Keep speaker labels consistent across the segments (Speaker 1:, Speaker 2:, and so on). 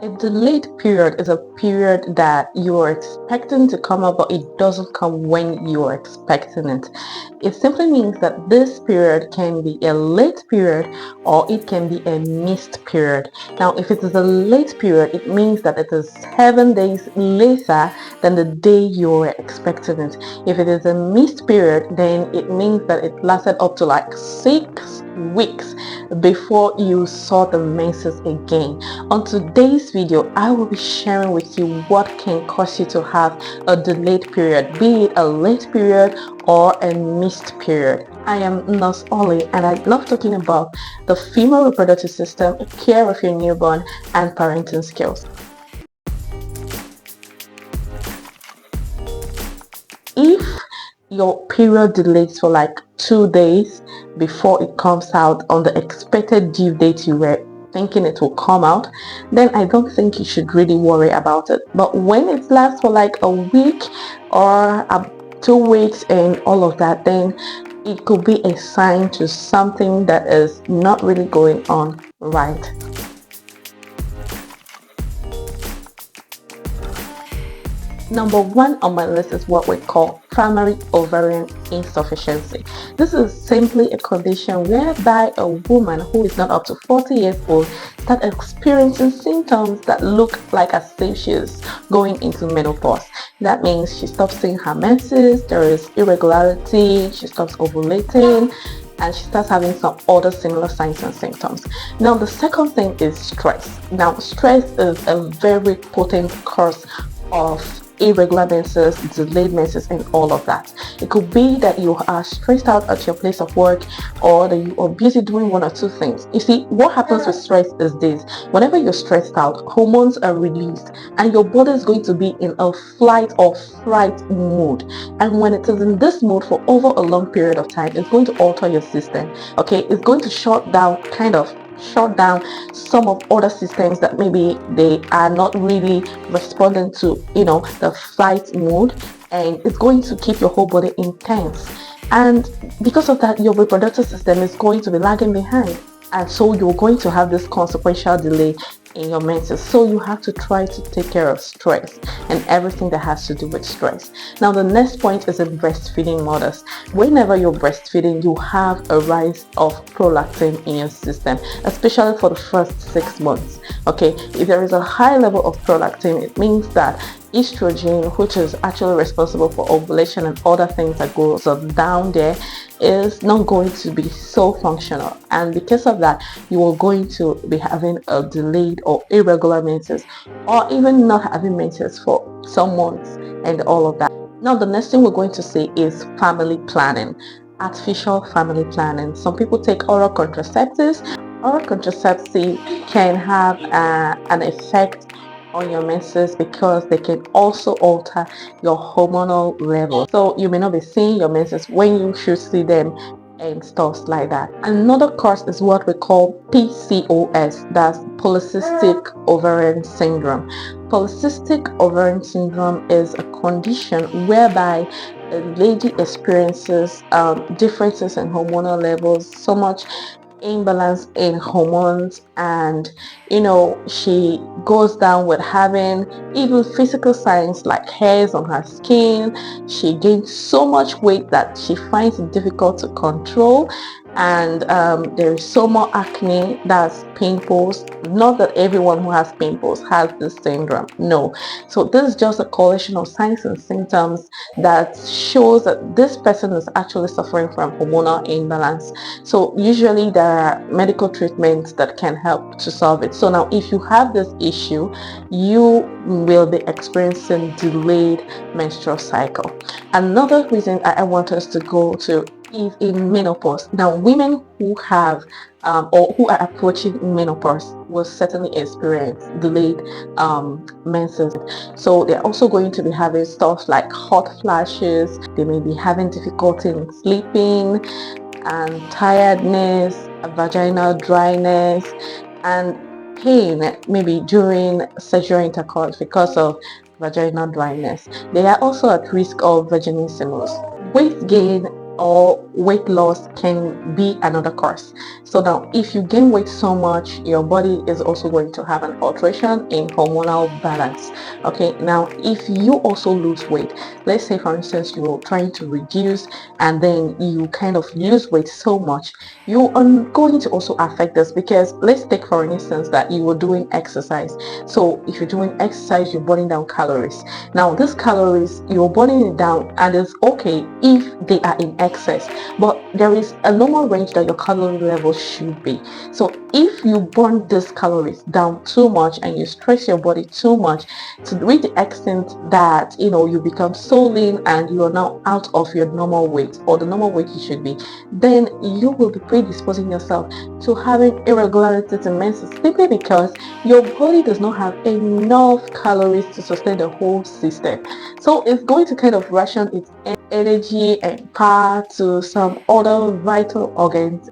Speaker 1: A delayed period is a period that you are expecting to come up, but it doesn't come when you are expecting it. It simply means that this period can be a late period or it can be a missed period. Now, if it is a late period, it means that it is 7 days later than the day you were expecting it. If it is a missed period, then it means that it lasted up to like 6 weeks before you saw the menses again. On today's video, I will be sharing with you what can cause you to have a delayed period, be it a late period or a missed period. I am Nurse Ollie and I love talking about the female reproductive system, care of your newborn, and parenting skills. If your period delays for like 2 days before it comes out on the expected due date you were thinking it will come out, then I don't think you should really worry about it. But when it lasts for like a week or 2 weeks and all of that, then it could be a sign to something that is not really going on right. Number one on my list is what we call primary ovarian insufficiency. This is simply a condition whereby a woman who is not up to 40 years old starts experiencing symptoms that look like as if she's going into menopause. That means she stops seeing her menses, there is irregularity, she stops ovulating, and she starts having some other similar signs and symptoms. Now, the second thing is stress. Now, stress is a very potent cause of irregular menses, delayed menses, and all of that. It could be that you are stressed out at your place of work or that you are busy doing one or two things. You see, what happens with stress is this: whenever you're stressed out, hormones are released and your body is going to be in a flight or fright mood. And when it is in this mode for over a long period of time, it's going to alter your system. Okay, it's going to shut down some of other systems that maybe they are not really responding to the flight mode, and it's going to keep your whole body intense, and because of that your reproductive system is going to be lagging behind, and so you're going to have this consequential delay in your menses. So you have to try to take care of stress and everything that has to do with stress. Now, the next point is in breastfeeding mothers. Whenever you're breastfeeding, you have a rise of prolactin in your system, especially for the first 6 months. Okay, if there is a high level of prolactin, it means that estrogen, which is actually responsible for ovulation and other things that goes on down there, is not going to be so functional, and because of that you are going to be having a delayed or irregular menses, or even not having menses for some months and all of that. Now, the next thing we're going to see is family planning, artificial family planning. Some people take oral contraceptives. Oral contraceptive can have an effect on your menses because they can also alter your hormonal level. So you may not be seeing your menses when you should see them and stuff like that. Another cause is what we call PCOS, that's polycystic ovarian syndrome. Polycystic ovarian syndrome is a condition whereby a lady experiences differences in hormonal levels, so much imbalance in hormones, and she goes down with having even physical signs like hairs on her skin. She gains so much weight that she finds it difficult to control, and there is so much acne, that's pimples. Not that everyone who has pimples has this syndrome, no. So this is just a collection of signs and symptoms that shows that this person is actually suffering from hormonal imbalance. So usually there are medical treatments that can help to solve it. So now, if you have this issue, you will be experiencing delayed menstrual cycle. Another reason I want us to go to is in menopause. Now, women who have or who are approaching menopause will certainly experience delayed menses. So they're also going to be having stuff like hot flashes. They may be having difficulty in sleeping, and tiredness, vaginal dryness, and pain maybe during sexual intercourse because of vaginal dryness. They are also at risk of vaginismus. Weight gain or weight loss can be another cause. So now if you gain weight so much, your body is also going to have an alteration in hormonal balance. Okay, now if you also lose weight, let's say for instance you're trying to reduce and then you kind of lose weight so much, you are going to also affect this, because let's take for instance that you were doing exercise. So if you're doing exercise, you're burning down calories. Now these calories, you're burning it down, and it's okay if they are in excess, but there is a normal range that your calorie level should be. So if you burn these calories down too much and you stress your body too much to reach the extent that you become so lean and you are now out of your normal weight, or the normal weight you should be, then you will be predisposing yourself to having irregularities in menses, simply because your body does not have enough calories to sustain the whole system. So it's going to kind of ration its energy and power to some other vital organs.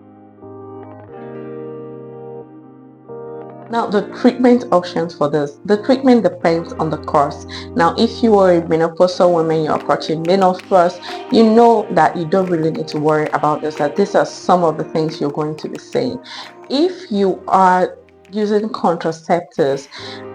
Speaker 1: Now, the treatment options for this, the treatment depends on the course. Now, if you are a menopausal woman, you're approaching menopause, you know that you don't really need to worry about this, that these are some of the things you're going to be saying. If you are using contraceptives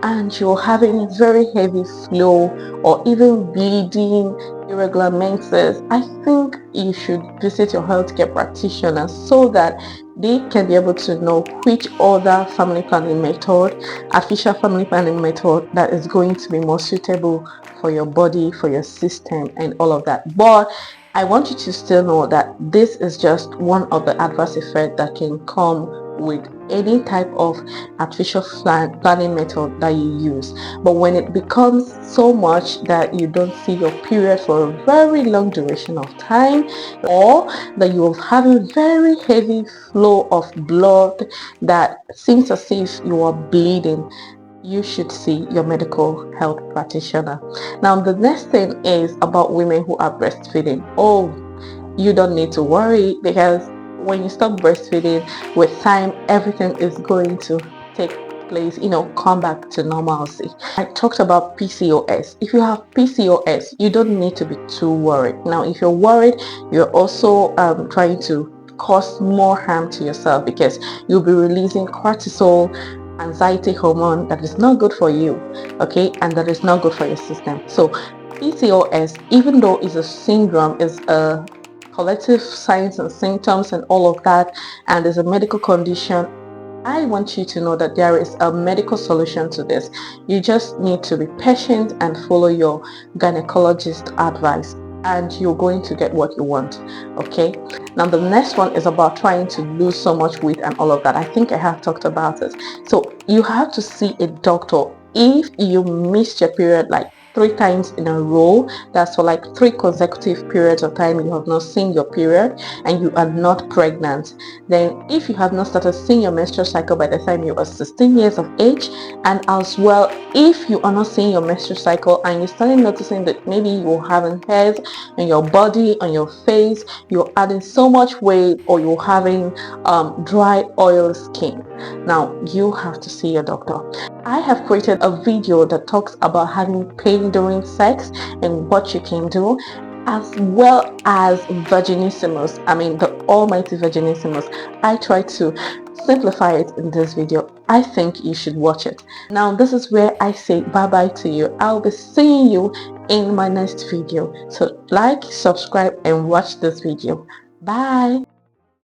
Speaker 1: and you're having very heavy flow or even bleeding, irregular menses, I think you should visit your healthcare practitioner so that they can be able to know which other family planning method, artificial family planning method, that is going to be more suitable for your body, for your system, and all of that. But I want you to still know that this is just one of the adverse effects that can come with any type of artificial planning method that you use. But when it becomes so much that you don't see your period for a very long duration of time, or that you are having very heavy flow of blood that seems as if you are bleeding, you should see your medical health practitioner. Now, the next thing is about women who are breastfeeding. Oh, you don't need to worry, because when you stop breastfeeding, with time everything is going to take place, come back to normalcy. I talked about PCOS. If you have PCOS, you don't need to be too worried. Now if you're worried, you're also trying to cause more harm to yourself, because you'll be releasing cortisol, anxiety hormone, that is not good for you, okay, and that is not good for your system. So PCOS, even though it's a syndrome, is a collective signs and symptoms and all of that, and there's a medical condition, I want you to know that there is a medical solution to this. You just need to be patient and follow your gynecologist advice, and you're going to get what you want. Okay, now the next one is about trying to lose so much weight and all of that. I think I have talked about it. So you have to see a doctor if you missed your period like 3 times in a row. That's for like 3 consecutive periods of time you have not seen your period and you are not pregnant. Then if you have not started seeing your menstrual cycle by the time you are 16 years of age, and as well if you are not seeing your menstrual cycle and you started noticing that maybe you're having hairs on your body, on your face, you're adding so much weight, or you're having dry oil skin, now you have to see your doctor. I have created a video that talks about having pain during sex and what you can do, as well as vaginismus, I mean the almighty vaginismus. I try to simplify it in this video. I think you should watch it. Now this is where I say bye bye to you. I'll be seeing you in my next video. So like, subscribe, and watch this video. Bye.